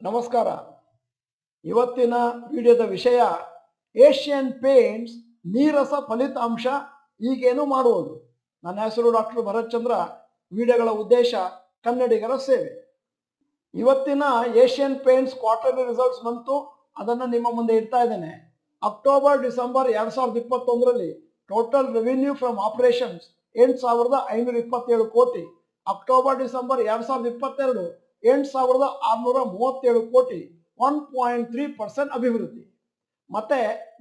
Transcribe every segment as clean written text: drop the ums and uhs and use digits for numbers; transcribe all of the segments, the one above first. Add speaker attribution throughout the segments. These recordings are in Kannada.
Speaker 1: ನಮಸ್ಕಾರ. ಇವತ್ತಿನ ವಿಡಿಯೋದ ವಿಷಯ ಏಷ್ಯನ್ ಪೇಂಟ್ಸ್ ನೀರಸ ಫಲಿತಾಂಶ ಈಗೇನು ಮಾಡುವುದು. ನನ್ನ ಹೆಸರು ಡಾಕ್ಟರ್ ಭರತ್ ಚಂದ್ರ. ವಿಡಿಯೋಗಳ ಉದ್ದೇಶ ಕನ್ನಡಿಗರ ಸೇವೆ. ಇವತ್ತಿನ ಏಷ್ಯನ್ ಪೇಂಟ್ಸ್ ಕ್ವಾರ್ಟರ್ಲಿ ರಿಸಲ್ಟ್ಸ್ ಬಂತು, ಅದನ್ನು ನಿಮ್ಮ ಮುಂದೆ ಇಡ್ತಾ ಇದ್ದೇನೆ. ಅಕ್ಟೋಬರ್ ಡಿಸೆಂಬರ್ 2021ರಲ್ಲಿ ಟೋಟಲ್ ರೆವಿನ್ಯೂ ಫ್ರಮ್ ಆಪರೇಷನ್ಸ್ 8,527 ಕೋಟಿ. ಅಕ್ಟೋಬರ್ ಡಿಸೆಂಬರ್ 2022 8,637 ಕೋಟಿ, 1.3% ಅಭಿವೃದ್ಧಿ. ಮತ್ತೆ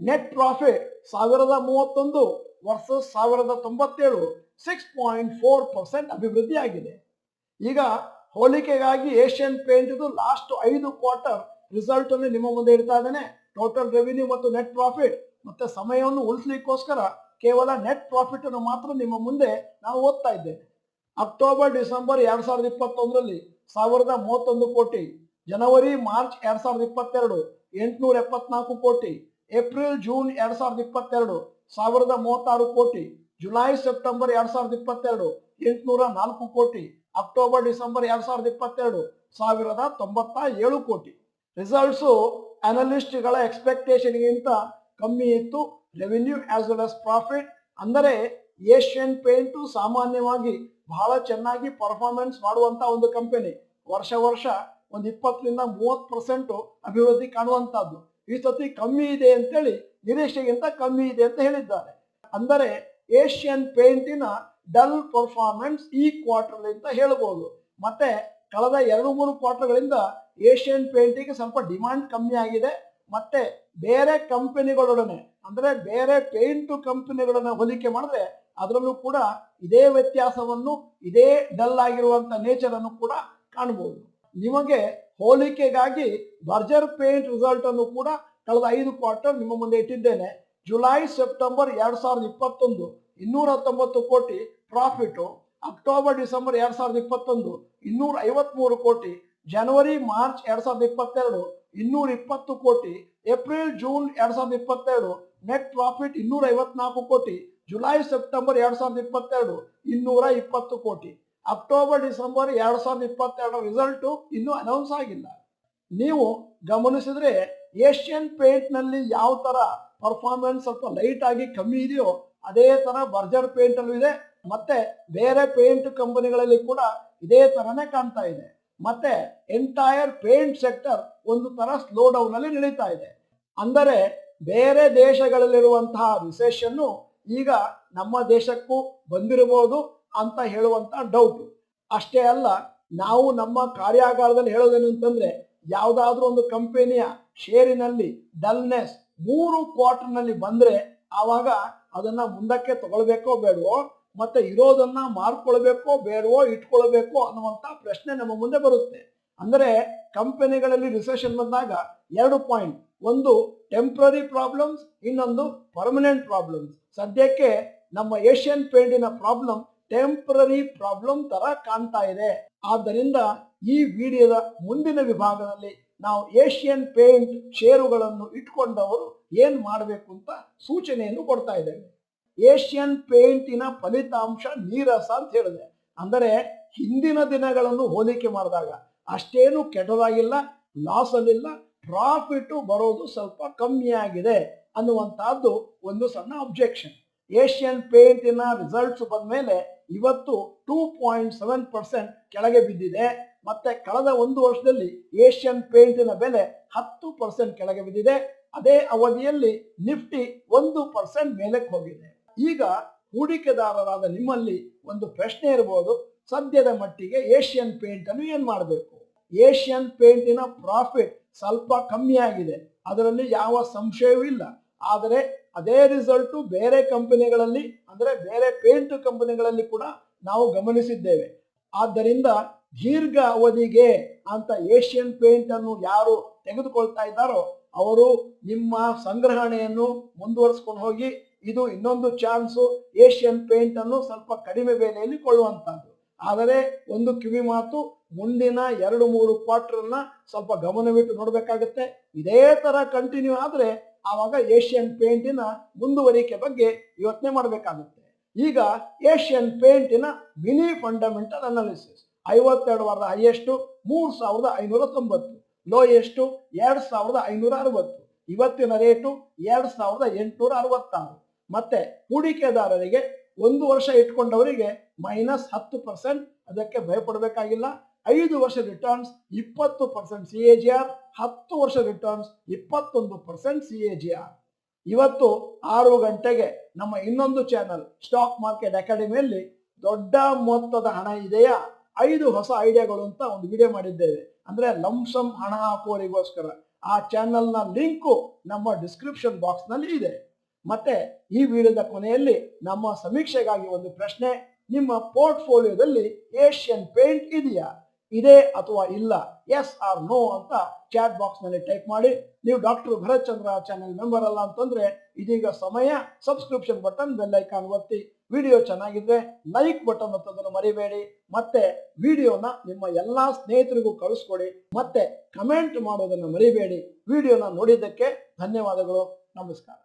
Speaker 1: ನೆಟ್ ಪ್ರಾಫಿಟ್ 1,031 ವರ್ಸಸ್ 1,097, 6.4% ಅಭಿವೃದ್ಧಿ ಆಗಿದೆ. ಈಗ ಹೋಲಿಕೆಗಾಗಿ Asian paint last 5 quarter result ಅನ್ನು ನಿಮ್ಮ ಮುಂದೆ ಇಡ್ತಾ ಇದ್ದೇನೆ. ಟೋಟಲ್ ರೆವಿನ್ಯೂ ಮತ್ತು ನೆಟ್ ಪ್ರಾಫಿಟ್. ಮತ್ತೆ ಸಮಯವನ್ನು ಉಳಿಸ್ಲಿಕ್ಕೋಸ್ಕರ ಕೇವಲ ನೆಟ್ ಪ್ರಾಫಿಟ್ ಅನ್ನು ಮಾತ್ರ ನಿಮ್ಮ ಮುಂದೆ ನಾವು ಓದ್ತಾ ಇದ್ದೇನೆ. ಅಕ್ಟೋಬರ್ ಡಿಸೆಂಬರ್ 2021ರಲ್ಲಿ 1,031 ಕೋಟಿ, ಜನವರಿ ಮಾರ್ಚ್ 2022 874 ಕೋಟಿ, ಏಪ್ರಿಲ್ ಜೂನ್ 2022 1,036 ಕೋಟಿ, ಜುಲೈ ಸೆಪ್ಟೆಂಬರ್ 2022 804 ಕೋಟಿ, ಅಕ್ಟೋಬರ್ ಡಿಸೆಂಬರ್ 2022 1,097 ಕೋಟಿ. ರಿಸಲ್ಟ್ಸು ಅನಲಿಸ್ಟ್ಗಳ ಎಕ್ಸ್ಪೆಕ್ಟೇಷನ್ಗಿಂತ ಕಮ್ಮಿ ಇತ್ತು. Revenue as well as profit. ಅಂದರೆ ಏಷ್ಯನ್ ಪೇಂಟ್ ಸಾಮಾನ್ಯವಾಗಿ ಬಹಳ ಚೆನ್ನಾಗಿ ಪರ್ಫಾರ್ಮೆನ್ಸ್ ಮಾಡುವಂತ ಒಂದು ಕಂಪನಿ. ವರ್ಷ ಒಂದು 20-30% ಅಭಿವೃದ್ಧಿ ಕಾಣುವಂತದ್ದು. ಈ ಸತಿ ಕಮ್ಮಿ ಇದೆ ಅಂತೇಳಿ ನಿರೀಕ್ಷೆಗಿಂತ ಕಮ್ಮಿ ಇದೆ ಅಂತ ಹೇಳಿದ್ದಾರೆ. ಅಂದರೆ ಏಷ್ಯನ್ ಪೇಂಟಿನ ಡಲ್ ಪರ್ಫಾರ್ಮೆನ್ಸ್ ಈ ಕ್ವಾರ್ಟರ್ ಅಂತ ಹೇಳಬಹುದು. ಮತ್ತೆ ಕಳೆದ 2-3 ಕ್ವಾರ್ಟರ್ಗಳಿಂದ ಏಷ್ಯನ್ ಪೇಂಟಿಗೆ ಸ್ವಲ್ಪ ಡಿಮಾಂಡ್ ಕಮ್ಮಿ ಆಗಿದೆ. ಮತ್ತೆ ಬೇರೆ ಕಂಪನಿಗಳೊಡನೆ, ಅಂದ್ರೆ ಬೇರೆ ಪೇಂಟ್ ಕಂಪನಿಗಳನ್ನ ಹೋಲಿಕೆ ಮಾಡಿದ್ರೆ ಅದರಲ್ಲೂ ಕೂಡ ಇದೇ ವ್ಯತ್ಯಾಸವನ್ನು, ಇದೇ ಡಲ್ ಆಗಿರುವಂತ ನೇಚರ್ ಅನ್ನು ಕೂಡ ಕಾಣಬಹುದು. ನಿಮಗೆ ಹೋಲಿಕೆಗಾಗಿ ಬರ್ಜರ್ ಪೇಂಟ್ ರಿಸಲ್ಟ್ ಅನ್ನು ಕೂಡ ಕಳೆದ 5 ಕ್ವಾರ್ಟರ್ ನಿಮ್ಮ ಮುಂದೆ ಇಟ್ಟಿದ್ದೇನೆ. ಜುಲೈ ಸೆಪ್ಟೆಂಬರ್ 2021 219 ಕೋಟಿ ಪ್ರಾಫಿಟ್, ಅಕ್ಟೋಬರ್ ಡಿಸೆಂಬರ್ 2021 253 ಕೋಟಿ, ಜನವರಿ ಮಾರ್ಚ್ 2022 220 ಕೋಟಿ, ಏಪ್ರಿಲ್ ಜೂನ್ 2022 ನೆಟ್ ಪ್ರಾಫಿಟ್ 254 ಕೋಟಿ, ಜುಲೈ ಸೆಪ್ಟೆಂಬರ್ 2022 220 ಕೋಟಿ. ಅಕ್ಟೋಬರ್ ಡಿಸೆಂಬರ್ 2022 ರಿಸಲ್ಟ್ ಇನ್ನೂ ಅನೌನ್ಸ್ ಆಗಿಲ್ಲ. ನೀವು ಗಮನಿಸಿದ್ರೆ ಏಷ್ಯನ್ ಪೇಂಟ್ ನಲ್ಲಿ ಯಾವ ತರ ಪರ್ಫಾರ್ಮೆನ್ಸ್ ಸ್ವಲ್ಪ ಲೈಟ್ ಆಗಿ ಕಮ್ಮಿ ಇದೆಯೋ ಅದೇ ತರ ಬರ್ಜರ್ ಪೇಂಟ್ ಅಲ್ಲೂ ಇದೆ. ಮತ್ತೆ ಬೇರೆ ಪೇಂಟ್ ಕಂಪನಿಗಳಲ್ಲಿ ಕೂಡ ಇದೇ ತರನೇ ಕಾಣ್ತಾ ಇದೆ. ಮತ್ತೆ ಎಂಟೈರ್ ಪೇಂಟ್ ಸೆಕ್ಟರ್ ಒಂದು ತರ ಸ್ಲೋ ಡೌನ್ ಅಲ್ಲಿ ನಡೀತಾ ಇದೆ. ಅಂದರೆ ಬೇರೆ ದೇಶಗಳಲ್ಲಿರುವಂತಹ ರಿಸೆಷನ್ ಈಗ ನಮ್ಮ ದೇಶಕ್ಕೂ ಬಂದಿರಬಹುದು ಅಂತ ಹೇಳುವಂತ ಡೌಟ್. ಅಷ್ಟೇ ಅಲ್ಲ, ನಾವು ನಮ್ಮ ಕಾರ್ಯಾಗಾರದಲ್ಲಿ ಹೇಳೋದೇನು ಅಂತಂದ್ರೆ, ಯಾವುದಾದ್ರೂ ಒಂದು ಕಂಪನಿಯ ಶೇರಿನಲ್ಲಿ ಡಲ್ನೆಸ್ 3 ಕ್ವಾರ್ಟರ್ ನಲ್ಲಿ ಬಂದ್ರೆ ಆವಾಗ ಅದನ್ನ ಮುಂದಕ್ಕೆ ತಗೊಳ್ಬೇಕೋ ಬೇಡವೋ, ಮತ್ತೆ ಇರೋದನ್ನ ಮಾರ್ಕೊಳ್ಬೇಕೋ ಬೇಡವೋ, ಇಟ್ಕೊಳ್ಬೇಕೋ ಅನ್ನುವಂತ ಪ್ರಶ್ನೆ ನಮ್ಮ ಮುಂದೆ ಬರುತ್ತೆ. ಅಂದರೆ ಕಂಪನಿಗಳಲ್ಲಿ ರಿಸೆಷನ್ ಬಂದಾಗ 2 ಪಾಯಿಂಟ್, ಒಂದು ಟೆಂಪ್ರರಿ ಪ್ರಾಬ್ಲಮ್ಸ್, ಇನ್ನೊಂದು ಪರ್ಮನೆಂಟ್ ಪ್ರಾಬ್ಲಮ್ಸ್. ಸದ್ಯಕ್ಕೆ ನಮ್ಮ ಏಷ್ಯನ್ ಪೇಂಟಿನ ಪ್ರಾಬ್ಲಮ್ ಟೆಂಪ್ರರಿ ಪ್ರಾಬ್ಲಮ್ ತರ ಕಾಣ್ತಾ ಇದೆ. ಆದ್ದರಿಂದ ಈ ವಿಡಿಯೋದ ಮುಂದಿನ ವಿಭಾಗದಲ್ಲಿ ನಾವು ಏಷ್ಯನ್ ಪೇಂಟ್ ಷೇರುಗಳನ್ನು ಇಟ್ಕೊಂಡವರು ಏನ್ ಮಾಡಬೇಕು ಅಂತ ಸೂಚನೆಯನ್ನು ಕೊಡ್ತಾ ಇದ್ದೇವೆ. ಏಷ್ಯನ್ ಪೇಂಟಿನ ಫಲಿತಾಂಶ ನೀರಸ ಅಂತ ಹೇಳಿದೆ. ಅಂದರೆ ಹಿಂದಿನ ದಿನಗಳನ್ನು ಹೋಲಿಕೆ ಮಾಡಿದಾಗ ಅಷ್ಟೇನು ಕೆಟ್ಟದಾಗಿಲ್ಲ, ಲಾಸ್ ಅಲ್ಲಿಲ್ಲ, ಪ್ರಾಫಿಟ್ ಬರೋದು ಸ್ವಲ್ಪ ಕಮ್ಮಿ ಆಗಿದೆ ಅನ್ನುವಂತಹದ್ದು ಒಂದು ಸಣ್ಣ ಅಬ್ಜೆಕ್ಷನ್. ಏಷ್ಯನ್ ಪೇಂಟಿನ ರಿಸಲ್ಟ್ಸ್ ಬಂದ ಮೇಲೆ ಇವತ್ತು 2.7% ಕೆಳಗೆ ಬಿದ್ದಿದೆ. ಮತ್ತೆ ಕಳೆದ 1 ವರ್ಷದಲ್ಲಿ ಏಷ್ಯನ್ ಪೇಂಟಿನ ಬೆಲೆ 10% ಕೆಳಗೆ ಬಿದ್ದಿದೆ. ಅದೇ ಅವಧಿಯಲ್ಲಿ ನಿಫ್ಟಿ 1% ಮೇಲಕ್ಕೆ ಹೋಗಿದೆ. ಈಗ ಹೂಡಿಕೆದಾರರಾದ ನಿಮ್ಮಲ್ಲಿ ಒಂದು ಪ್ರಶ್ನೆ ಇರಬಹುದು, ಸದ್ಯದ ಮಟ್ಟಿಗೆ ಏಷ್ಯನ್ ಪೇಂಟ್ ಅನ್ನು ಏನ್ ಮಾಡಬೇಕು? ಏಷ್ಯನ್ ಪೇಂಟಿನ ಪ್ರಾಫಿಟ್ ಸ್ವಲ್ಪ ಕಮ್ಮಿ ಆಗಿದೆ, ಅದರಲ್ಲಿ ಯಾವ ಸಂಶಯವೂ ಇಲ್ಲ. ಆದರೆ ಅದೇ ರಿಸಲ್ಟ್ ಬೇರೆ ಕಂಪನಿಗಳಲ್ಲಿ, ಅಂದ್ರೆ ಬೇರೆ ಪೇಂಟ್ ಕಂಪನಿಗಳಲ್ಲಿ ಕೂಡ ನಾವು ಗಮನಿಸಿದ್ದೇವೆ. ಆದ್ದರಿಂದ ದೀರ್ಘ ಅವಧಿಗೆ ಅಂತ ಏಷ್ಯನ್ ಪೇಂಟ್ ಅನ್ನು ಯಾರು ತೆಗೆದುಕೊಳ್ತಾ ಇದ್ದಾರೋ ಅವರು ನಿಮ್ಮ ಸಂಗ್ರಹಣೆಯನ್ನು ಮುಂದುವರಿಸ್ಕೊಂಡು ಹೋಗಿ. ಇದು ಇನ್ನೊಂದು ಚಾನ್ಸು ಏಷ್ಯನ್ ಪೇಂಟ್ ಅನ್ನು ಸ್ವಲ್ಪ ಕಡಿಮೆ ಬೆಲೆಯಲ್ಲಿ ಕೊಳ್ಳುವಂತದ್ದು. ಆದರೆ ಒಂದು ಕಿವಿ ಮಾತು, ಮುಂದಿನ 2-3 ಕ್ವಾರ್ಟರ್ನ ಸ್ವಲ್ಪ ಗಮನವಿಟ್ಟು ನೋಡ್ಬೇಕಾಗತ್ತೆ. ಇದೇ ತರ ಕಂಟಿನ್ಯೂ ಆದ್ರೆ ಆವಾಗ ಏಷ್ಯನ್ ಪೇಂಟಿನ ಮುಂದುವರಿಕೆ ಬಗ್ಗೆ ಯೋಚನೆ ಮಾಡಬೇಕಾಗುತ್ತೆ. ಈಗ ಏಷ್ಯನ್ ಪೇಂಟಿನ ಮಿನಿ ಫಂಡಮೆಂಟಲ್ ಅನಾಲಿಸಿಸ್. 52 ವಾರದ ಹೈಯೆಸ್ಟ್ 3,590, ಲೋ ಎಷ್ಟು 2560, ಇವತ್ತಿನ ರೇಟು 2866. ಮತ್ತೆ ಹೂಡಿಕೆದಾರರಿಗೆ 1 ವರ್ಷ ಇಟ್ಕೊಂಡವರಿಗೆ -10%, ಅದಕ್ಕೆ ಭಯಪಡಬೇಕಾಗಿಲ್ಲ. 5 ವರ್ಷ ರಿಟರ್ನ್ಸ್ 20% CAGR, 10 ವರ್ಷ ರಿಟರ್ನ್ಸ್ 21% CAGR. ಇವತ್ತು 6 ಗಂಟೆಗೆ ನಮ್ಮ ಇನ್ನೊಂದು ಚಾನಲ್ ಸ್ಟಾಕ್ ಮಾರ್ಕೆಟ್ ಅಕಾಡೆಮಿಯಲ್ಲಿ ದೊಡ್ಡ ಮೊತ್ತದ ಹಣ ಇದೆಯಾ 5 ಹೊಸ ಐಡಿಯಾಗಳು ಅಂತ ಒಂದು ವಿಡಿಯೋ ಮಾಡಿದ್ದೇವೆ. ಅಂದ್ರೆ ಲಂಸಮ್ ಹಣ ಹಾಕುವವರಿಗೋಸ್ಕರ. ಆ ಚಾನಲ್ನ ಲಿಂಕು ನಮ್ಮ ಡಿಸ್ಕ್ರಿಪ್ಷನ್ ಬಾಕ್ಸ್ ನಲ್ಲಿ ಇದೆ. ಮತ್ತೆ ಈ ವಿಡಿಯೋದ ಕೊನೆಯಲ್ಲಿ ನಮ್ಮ ಸಮೀಕ್ಷೆಗಾಗಿ ಒಂದು ಪ್ರಶ್ನೆ: ನಿಮ್ಮ ಪೋರ್ಟ್ಫೋಲಿಯೋದಲ್ಲಿ ಏಷ್ಯನ್ ಪೇಂಟ್ ಇದೆಯಾ? ಇದೆ ಅಥವಾ ಇಲ್ಲ, ಎಸ್ ಆರ್ ನೋ ಅಂತ ಚಾಟ್ ಬಾಕ್ಸ್ ನಲ್ಲಿ ಟೈಪ್ ಮಾಡಿ. ನೀವು ಡಾಕ್ಟರ್ ಭರತ್ ಚಂದ್ರ ಚಾನೆಲ್ ಮೆಂಬರ್ ಅಲ್ಲ ಅಂತಂದ್ರೆ ಇದೀಗ ಸಮಯ. ಸಬ್ಸ್ಕ್ರಿಪ್ಷನ್ ಬಟನ್, ಬೆಲ್ ಐಕಾನ್ ಒತ್ತಿ. ವಿಡಿಯೋ ಚೆನ್ನಾಗಿದ್ರೆ ಲೈಕ್ ಬಟನ್ ಒತ್ತೋದನ್ನು ಮರಿಬೇಡಿ. ಮತ್ತೆ ವಿಡಿಯೋನ ನಿಮ್ಮ ಎಲ್ಲಾ ಸ್ನೇಹಿತರಿಗೂ ಕಳಿಸ್ಕೊಡಿ. ಮತ್ತೆ ಕಮೆಂಟ್ ಮಾಡೋದನ್ನು ಮರಿಬೇಡಿ. ವಿಡಿಯೋನ ನೋಡಿದ್ದಕ್ಕೆ ಧನ್ಯವಾದಗಳು. ನಮಸ್ಕಾರ.